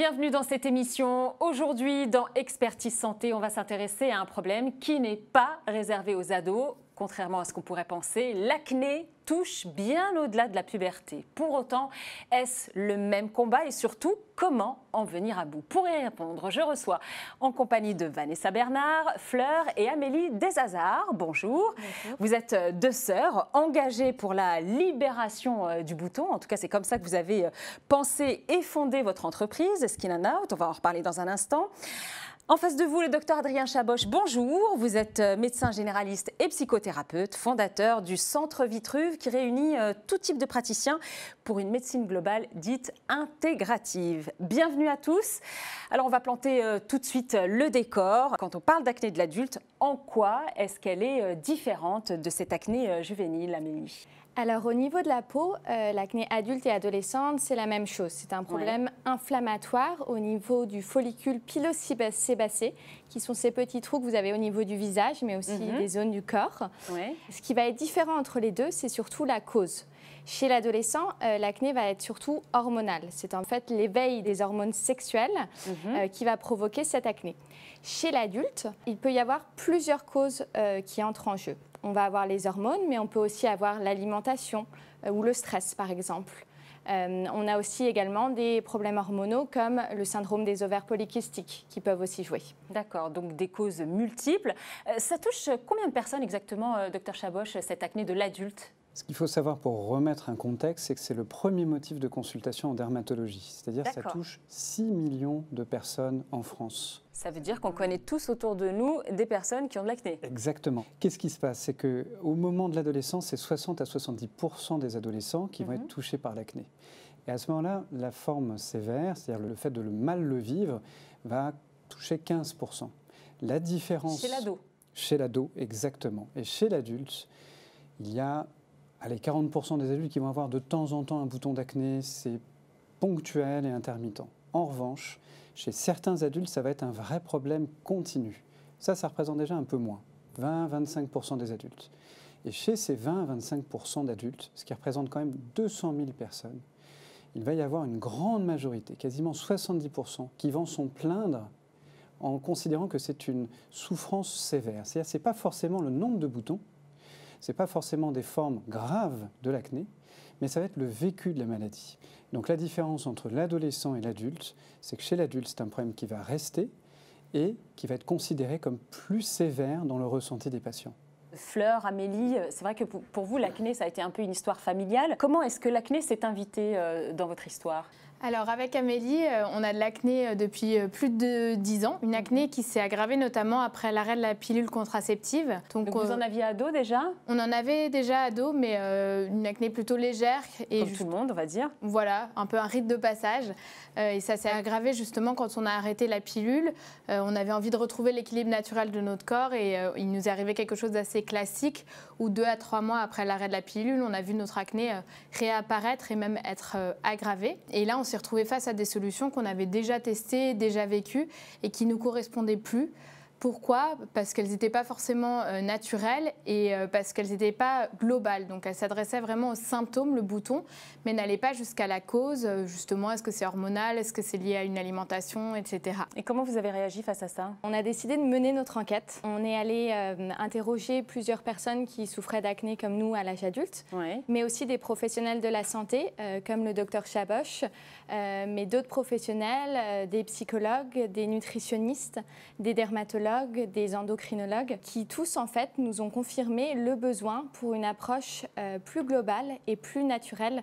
bienvenue dans cette émission. Aujourd'hui, dans Expertise Santé, on va s'intéresser à un problème qui n'est pas réservé aux ados. Contrairement à ce qu'on pourrait penser, l'acné touche bien au-delà de la puberté. Pour autant, est-ce le même combat et surtout, comment en venir à bout? Pour y répondre, je reçois en compagnie de Vanessa Bernard, Fleur et Amélie Deshazard. Bonjour. Bonjour. Vous êtes deux sœurs engagées pour la libération du bouton. En tout cas, c'est comme ça que vous avez pensé et fondé votre entreprise, Skin & Out. On va en reparler dans un instant. En face de vous, le docteur Adrien Chaboch, bonjour. Vous êtes médecin généraliste et psychothérapeute, fondateur du Centre Vitruve qui réunit tout type de praticiens pour une médecine globale dite intégrative. Bienvenue à tous. Alors on va planter tout de suite le décor. Quand on parle d'acné de l'adulte, en quoi est-ce qu'elle est différente de cette acné juvénile, Amélie ? Alors au niveau de la peau, l'acné adulte et adolescente, c'est la même chose. C'est un problème inflammatoire au niveau du follicule pilosébacé, qui sont ces petits trous que vous avez au niveau du visage, mais aussi des zones du corps. Ce qui va être différent entre les deux, c'est surtout la cause. Chez l'adolescent, l'acné va être surtout hormonal. C'est en fait l'éveil des hormones sexuelles qui va provoquer cette acné. Chez l'adulte, il peut y avoir plusieurs causes qui entrent en jeu. On va avoir les hormones, mais on peut aussi avoir l'alimentation ou le stress, par exemple. On a aussi également des problèmes hormonaux comme le syndrome des ovaires polykystiques qui peuvent aussi jouer. D'accord, donc des causes multiples. Ça touche combien de personnes exactement, docteur Chaboch, cette acné de l'adulte ? Ce qu'il faut savoir pour remettre un contexte, c'est que c'est le premier motif de consultation en dermatologie. C'est-à-dire que ça touche 6 millions de personnes en France. Ça veut dire qu'on connaît tous autour de nous des personnes qui ont de l'acné. Exactement. Qu'est-ce qui se passe? C'est qu'au moment de l'adolescence, c'est 60 à 70% des adolescents qui vont être touchés par l'acné. Et à ce moment-là, la forme sévère, c'est-à-dire le fait de mal le vivre, va toucher 15%. La différence... Chez l'ado? Chez l'ado, exactement. Et chez l'adulte, il y a... Allez, 40% des adultes qui vont avoir de temps en temps un bouton d'acné, c'est ponctuel et intermittent. En revanche, chez certains adultes, ça va être un vrai problème continu. Ça représente déjà un peu moins, 20-25% des adultes. Et chez ces 20-25% d'adultes, ce qui représente quand même 200 000 personnes, il va y avoir une grande majorité, quasiment 70%, qui vont s'en plaindre en considérant que c'est une souffrance sévère. C'est-à-dire que ce n'est pas forcément le nombre de boutons, ce n'est pas forcément des formes graves de l'acné, mais ça va être le vécu de la maladie. Donc la différence entre l'adolescent et l'adulte, c'est que chez l'adulte, c'est un problème qui va rester et qui va être considéré comme plus sévère dans le ressenti des patients. Fleur, Amélie, c'est vrai que pour vous, l'acné, ça a été un peu une histoire familiale. Comment est-ce que l'acné s'est invité dans votre histoire ? Alors avec Amélie, on a de l'acné depuis plus de 10 ans. Une acné qui s'est aggravée notamment après l'arrêt de la pilule contraceptive. Donc vous en aviez ado déjà ? On en avait déjà ado, mais une acné plutôt légère. Comme tout le monde, on va dire. Voilà, un peu un rite de passage. Et ça s'est aggravé justement quand on a arrêté la pilule. On avait envie de retrouver l'équilibre naturel de notre corps et il nous est arrivé quelque chose d'assez classique où 2 à 3 mois après l'arrêt de la pilule, on a vu notre acné réapparaître et même être aggravée. Et là, on s'est retrouvé face à des solutions qu'on avait déjà testées, déjà vécues et qui ne nous correspondaient plus. Pourquoi ? Parce qu'elles n'étaient pas forcément naturelles et parce qu'elles n'étaient pas globales. Donc elles s'adressaient vraiment aux symptômes, le bouton, mais n'allaient pas jusqu'à la cause. Justement, est-ce que c'est hormonal ? Est-ce que c'est lié à une alimentation, etc. Et comment vous avez réagi face à ça ? On a décidé de mener notre enquête. On est allé interroger plusieurs personnes qui souffraient d'acné comme nous à l'âge adulte, mais aussi des professionnels de la santé, comme le docteur Chaboch, mais d'autres professionnels, des psychologues, des nutritionnistes, des dermatologues, des endocrinologues, qui tous en fait nous ont confirmé le besoin pour une approche plus globale et plus naturelle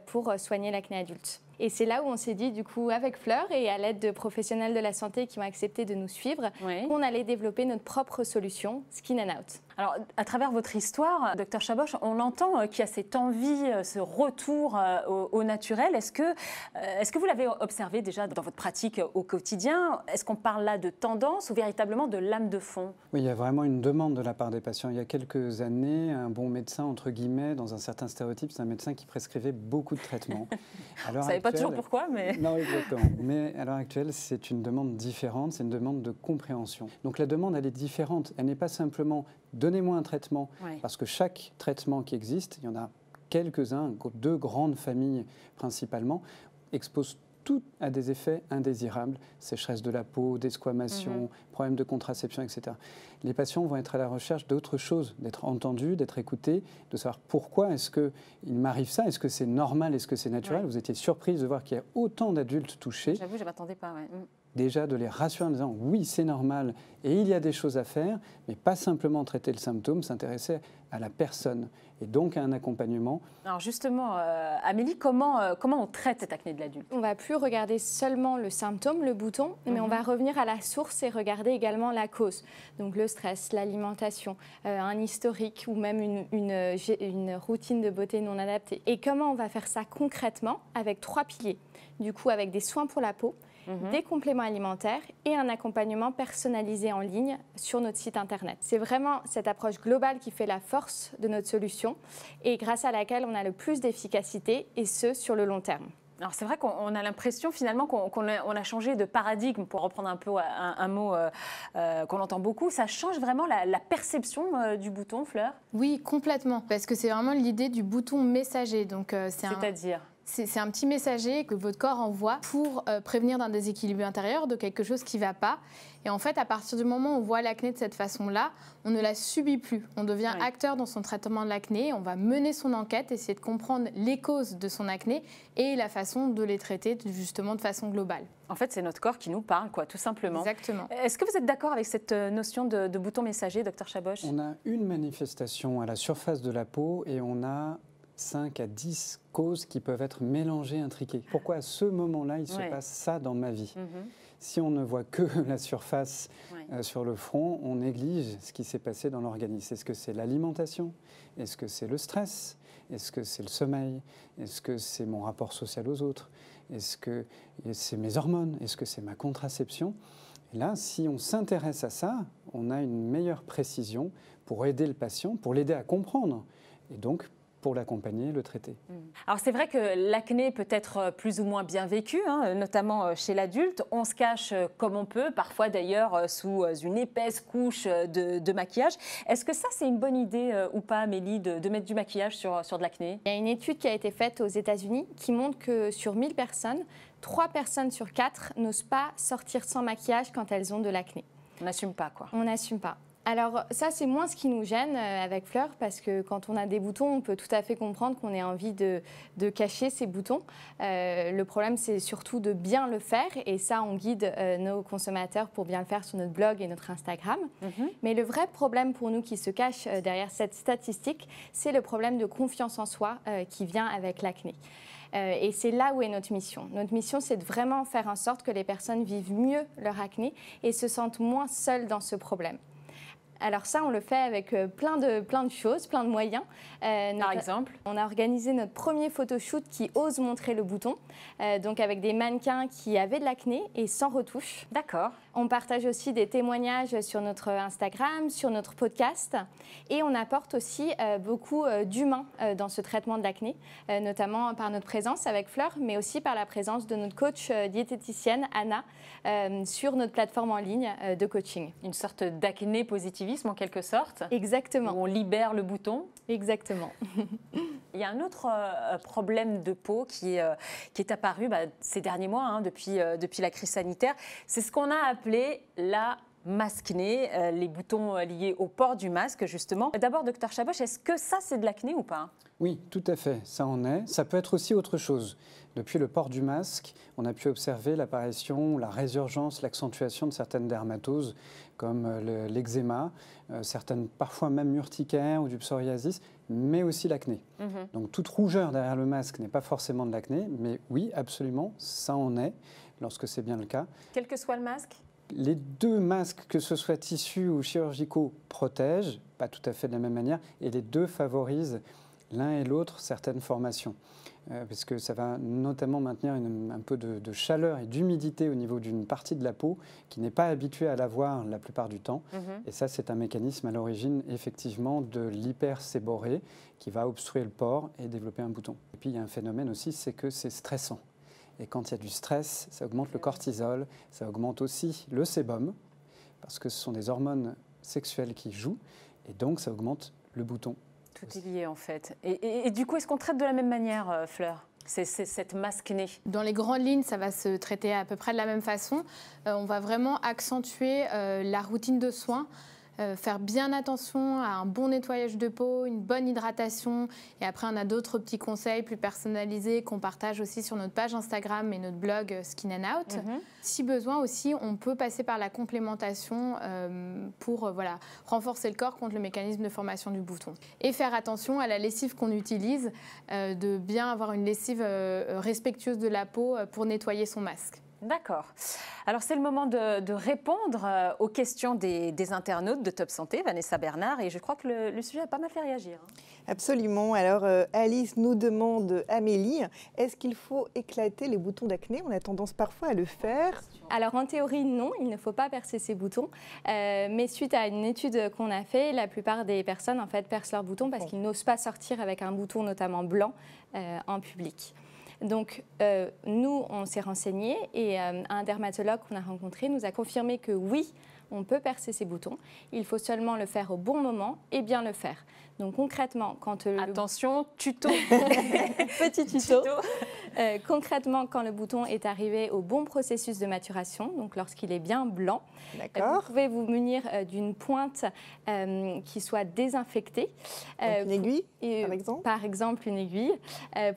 pour soigner l'acné adulte. Et c'est là où on s'est dit, du coup, avec Fleur et à l'aide de professionnels de la santé qui ont accepté de nous suivre, qu'on allait développer notre propre solution, Skin & Out. Alors, à travers votre histoire, docteur Chaboch, on entend qu'il y a cette envie, ce retour au naturel. Est-ce que vous l'avez observé déjà dans votre pratique au quotidien ? Est-ce qu'on parle là de tendance ou véritablement de lame de fond ? Oui, il y a vraiment une demande de la part des patients. Il y a quelques années, un bon médecin, entre guillemets, dans un certain stéréotype, c'est un médecin qui prescrivait beaucoup de traitements. Vous ne savez pas toujours pourquoi, mais... Non, exactement. Mais à l'heure actuelle, c'est une demande différente, c'est une demande de compréhension. Donc la demande, elle est différente. Elle n'est pas simplement « donnez-moi un traitement », parce que chaque traitement qui existe, il y en a quelques-uns, 2 grandes familles principalement, exposent tout a des effets indésirables, sécheresse de la peau, desquamation, problèmes de contraception, etc. Les patients vont être à la recherche d'autre chose, d'être entendus, d'être écoutés, de savoir pourquoi est-ce qu'il m'arrive ça, est-ce que c'est normal, est-ce que c'est naturel. Vous étiez surprise de voir qu'il y a autant d'adultes touchés. J'avoue, je ne m'attendais pas. Déjà de les rassurer en disant oui, c'est normal et il y a des choses à faire, mais pas simplement traiter le symptôme, s'intéresser à la personne et donc à un accompagnement. Alors justement, Amélie, comment on traite cette acné de l'adulte? On ne va plus regarder seulement le symptôme, le bouton, mais on va revenir à la source et regarder également la cause. Donc le stress, l'alimentation, un historique ou même une routine de beauté non adaptée. Et comment on va faire ça concrètement? Avec 3 piliers. Du coup, avec des soins pour la peau, des compléments alimentaires et un accompagnement personnalisé en ligne sur notre site internet. C'est vraiment cette approche globale qui fait la force de notre solution et grâce à laquelle on a le plus d'efficacité et ce, sur le long terme. Alors c'est vrai qu'on a l'impression finalement qu'on a changé de paradigme, pour reprendre un peu un mot qu'on entend beaucoup. Ça change vraiment la perception du bouton, Fleur? Oui, complètement, parce que c'est vraiment l'idée du bouton messager. Donc, c'est-à-dire? C'est un petit messager que votre corps envoie pour prévenir d'un déséquilibre intérieur, de quelque chose qui ne va pas. Et en fait, à partir du moment où on voit l'acné de cette façon-là, on ne la subit plus. On devient acteur dans son traitement de l'acné. On va mener son enquête, essayer de comprendre les causes de son acné et la façon de les traiter justement de façon globale. En fait, c'est notre corps qui nous parle, quoi, tout simplement. Exactement. Est-ce que vous êtes d'accord avec cette notion de bouton messager, Dr Chaboch? On a une manifestation à la surface de la peau et on a 5 à 10 causes qui peuvent être mélangées, intriquées. Pourquoi à ce moment-là, il se passe ça dans ma vie? Si on ne voit que la surface sur le front, on néglige ce qui s'est passé dans l'organisme. Est-ce que c'est l'alimentation? Est-ce que c'est le stress? Est-ce que c'est le sommeil? Est-ce que c'est mon rapport social aux autres? Est-ce que c'est mes hormones? Est-ce que c'est ma contraception? Et là, si on s'intéresse à ça, on a une meilleure précision pour aider le patient, pour l'aider à comprendre. Et donc, pour l'accompagner, le traiter. Alors c'est vrai que l'acné peut être plus ou moins bien vécu, notamment chez l'adulte. On se cache comme on peut, parfois d'ailleurs sous une épaisse couche de maquillage. Est-ce que ça c'est une bonne idée ou pas, Amélie, de mettre du maquillage sur de l'acné? Il y a une étude qui a été faite aux États-Unis qui montre que sur 1000 personnes, 3 personnes sur 4 n'osent pas sortir sans maquillage quand elles ont de l'acné. On n'assume pas, quoi. On n'assume pas. Alors ça, c'est moins ce qui nous gêne avec Fleur, parce que quand on a des boutons, on peut tout à fait comprendre qu'on ait envie de cacher ces boutons. Le problème, c'est surtout de bien le faire, et ça, on guide nos consommateurs pour bien le faire sur notre blog et notre Instagram. Mais le vrai problème pour nous qui se cache derrière cette statistique, c'est le problème de confiance en soi qui vient avec l'acné. Et c'est là où est notre mission. Notre mission, c'est de vraiment faire en sorte que les personnes vivent mieux leur acné et se sentent moins seules dans ce problème. Alors ça, on le fait avec plein de choses, plein de moyens. Par exemple? On a organisé notre premier photoshoot qui ose montrer le bouton, donc avec des mannequins qui avaient de l'acné et sans retouche. D'accord. On partage aussi des témoignages sur notre Instagram, sur notre podcast. Et on apporte aussi beaucoup d'humains dans ce traitement de l'acné, notamment par notre présence avec Fleur, mais aussi par la présence de notre coach diététicienne, Anna, sur notre plateforme en ligne de coaching. Une sorte d'acné positivisme en quelque sorte. Exactement. Où on libère le bouton. Exactement. Il y a un autre problème de peau qui est apparu ces derniers mois, depuis la crise sanitaire. C'est ce qu'on a appelé la masquené, les boutons liés au port du masque, justement. D'abord, Dr Chaboch, est-ce que ça, c'est de l'acné ou pas? Oui, tout à fait, ça en est. Ça peut être aussi autre chose. Depuis le port du masque, on a pu observer l'apparition, la résurgence, l'accentuation de certaines dermatoses, comme l'eczéma, certaines parfois même urticaires ou du psoriasis, mais aussi l'acné. Donc toute rougeur derrière le masque n'est pas forcément de l'acné, mais oui, absolument, ça en est, lorsque c'est bien le cas. Quel que soit le masque? Les deux masques, que ce soit tissus ou chirurgicaux, protègent, pas tout à fait de la même manière, et les deux favorisent l'un et l'autre certaines formations. Parce que ça va notamment maintenir un peu de chaleur et d'humidité au niveau d'une partie de la peau qui n'est pas habituée à l'avoir la plupart du temps. Et ça, c'est un mécanisme à l'origine, effectivement, de l'hyperséborrhée qui va obstruer le pore et développer un bouton. Et puis, il y a un phénomène aussi, c'est que c'est stressant. Et quand il y a du stress, ça augmente le cortisol, ça augmente aussi le sébum, parce que ce sont des hormones sexuelles qui jouent, et donc ça augmente le bouton. Tout est lié en fait. Et du coup, est-ce qu'on traite de la même manière, Fleur? c'est cette masse acné? Dans les grandes lignes, ça va se traiter à peu près de la même façon. On va vraiment accentuer la routine de soins. Faire bien attention à un bon nettoyage de peau, une bonne hydratation. Et après, on a d'autres petits conseils plus personnalisés qu'on partage aussi sur notre page Instagram et notre blog Skin and Out. Si besoin aussi, on peut passer par la complémentation pour renforcer le corps contre le mécanisme de formation du bouton. Et faire attention à la lessive qu'on utilise, de bien avoir une lessive respectueuse de la peau pour nettoyer son masque. D'accord. Alors, c'est le moment de répondre aux questions des internautes de Top Santé, Vanessa Bernard, et je crois que le sujet a pas mal fait réagir. Absolument. Alors, Alice nous demande, Amélie, est-ce qu'il faut éclater les boutons d'acné? On a tendance parfois à le faire. Alors en théorie, non, il ne faut pas percer ces boutons. Mais suite à une étude qu'on a fait, la plupart des personnes en fait, percent leurs boutons parce qu'ils n'osent pas sortir avec un bouton notamment blanc en public. Donc, nous, on s'est renseignés et un dermatologue qu'on a rencontré nous a confirmé que oui, on peut percer ces boutons. Il faut seulement le faire au bon moment et bien le faire. Donc, concrètement, quand... Attention, tuto. Petit tuto. Concrètement, quand le bouton est arrivé au bon processus de maturation, donc lorsqu'il est bien blanc, vous pouvez vous munir d'une pointe qui soit désinfectée. Une aiguille, par exemple? Par exemple, une aiguille,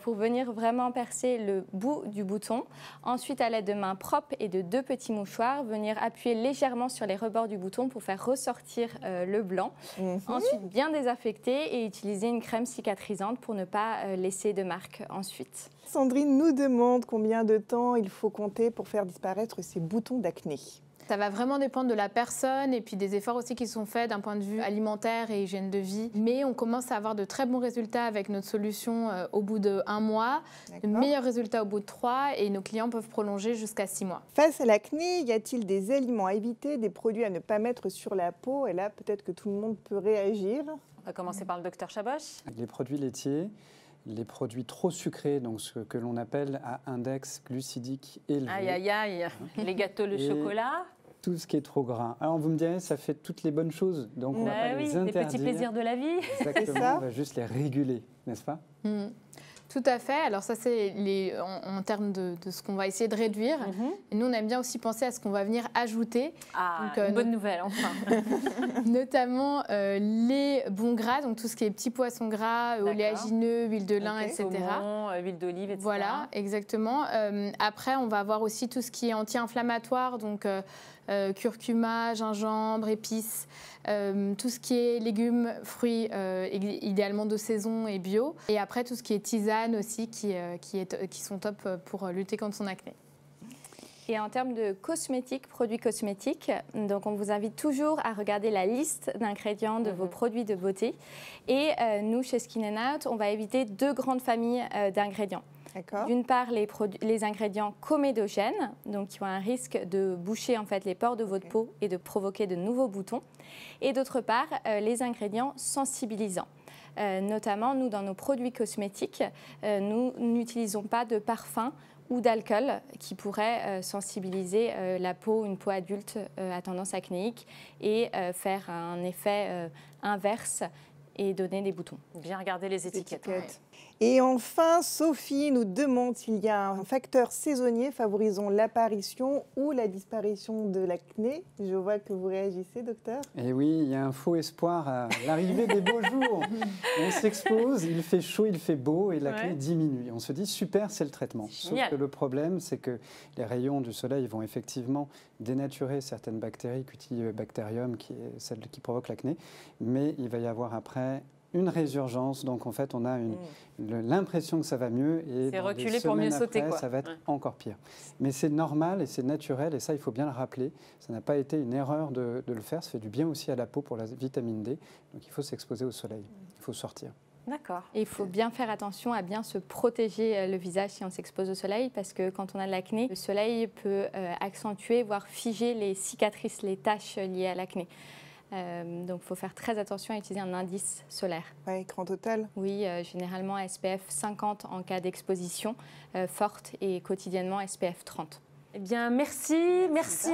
pour venir vraiment percer le bout du bouton. Ensuite, à l'aide de mains propres et de 2 petits mouchoirs, venir appuyer légèrement sur les rebords du bouton pour faire ressortir le blanc. Ensuite, bien désinfecter et utiliser une crème cicatrisante pour ne pas laisser de marques ensuite. Sandrine nous demande combien de temps il faut compter pour faire disparaître ces boutons d'acné. Ça va vraiment dépendre de la personne et puis des efforts aussi qui sont faits d'un point de vue alimentaire et hygiène de vie. Mais on commence à avoir de très bons résultats avec notre solution au bout de 1 mois, de meilleurs résultats au bout de 3 et nos clients peuvent prolonger jusqu'à 6 mois. Face à l'acné, y a-t-il des aliments à éviter, des produits à ne pas mettre sur la peau? Et là, peut-être que tout le monde peut réagir. On va commencer par le docteur Chaboch. Les produits laitiers, les produits trop sucrés, donc ce que l'on appelle à index glucidique élevé. Aïe, aïe, aïe. Les gâteaux, le chocolat. Tout ce qui est trop gras. Alors vous me direz, ça fait toutes les bonnes choses, donc on va pas les interdire. Les petits plaisirs de la vie. Exactement, on va juste les réguler, n'est-ce pas? Tout à fait. Alors ça, c'est en termes de ce qu'on va essayer de réduire. Et nous, on aime bien aussi penser à ce qu'on va venir ajouter. Donc, une bonne nouvelle, enfin. Notamment les bons gras, donc tout ce qui est petits poissons gras, oléagineux, huile de lin, etc. Saumon, huile d'olive, etc. Voilà, exactement. Après, on va avoir aussi tout ce qui est anti-inflammatoire, donc curcuma, gingembre, épices, tout ce qui est légumes, fruits, idéalement de saison et bio. Et après, tout ce qui est tisane aussi, qui sont top pour lutter contre son acné. Et en termes de cosmétiques, produits cosmétiques, donc on vous invite toujours à regarder la liste d'ingrédients de vos produits de beauté. Et nous, chez Skin and Out, on va éviter 2 grandes familles d'ingrédients. D'une part, les ingrédients comédogènes, donc qui ont un risque de boucher en fait les pores de votre peau et de provoquer de nouveaux boutons. Et d'autre part, les ingrédients sensibilisants. Notamment, nous, dans nos produits cosmétiques, nous n'utilisons pas de parfum ou d'alcool qui pourrait sensibiliser la peau, une peau adulte à tendance acnéique et faire un effet inverse et donner des boutons. Bien regarder les étiquettes. Et enfin, Sophie nous demande s'il y a un facteur saisonnier favorisant l'apparition ou la disparition de l'acné. Je vois que vous réagissez, docteur. Et oui, il y a un faux espoir à l'arrivée des beaux jours. On s'expose, il fait chaud, il fait beau et l'acné diminue. On se dit super, c'est le traitement. Sauf que le problème, c'est que les rayons du soleil vont effectivement dénaturer certaines bactéries, Cutibacterium, qui est celle qui provoque l'acné, mais il va y avoir après une résurgence, donc en fait on a l'impression que ça va mieux et c'est reculer pour mieux sauter, quoi. Ça va être encore pire. Mais c'est normal et c'est naturel et ça il faut bien le rappeler, ça n'a pas été une erreur de le faire, ça fait du bien aussi à la peau pour la vitamine D, donc il faut s'exposer au soleil, il faut sortir. D'accord. Et il faut bien faire attention à bien se protéger le visage si on s'expose au soleil parce que quand on a de l'acné, le soleil peut accentuer, voire figer les cicatrices, les taches liées à l'acné. Donc, il faut faire très attention à utiliser un indice solaire. Ouais, écran total. Oui, généralement SPF 50 en cas d'exposition forte et quotidiennement SPF 30. Eh bien, merci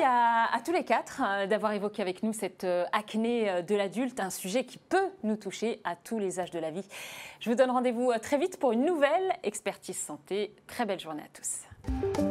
à tous les quatre d'avoir évoqué avec nous cette acné de l'adulte, un sujet qui peut nous toucher à tous les âges de la vie. Je vous donne rendez-vous très vite pour une nouvelle expertise santé. Très belle journée à tous.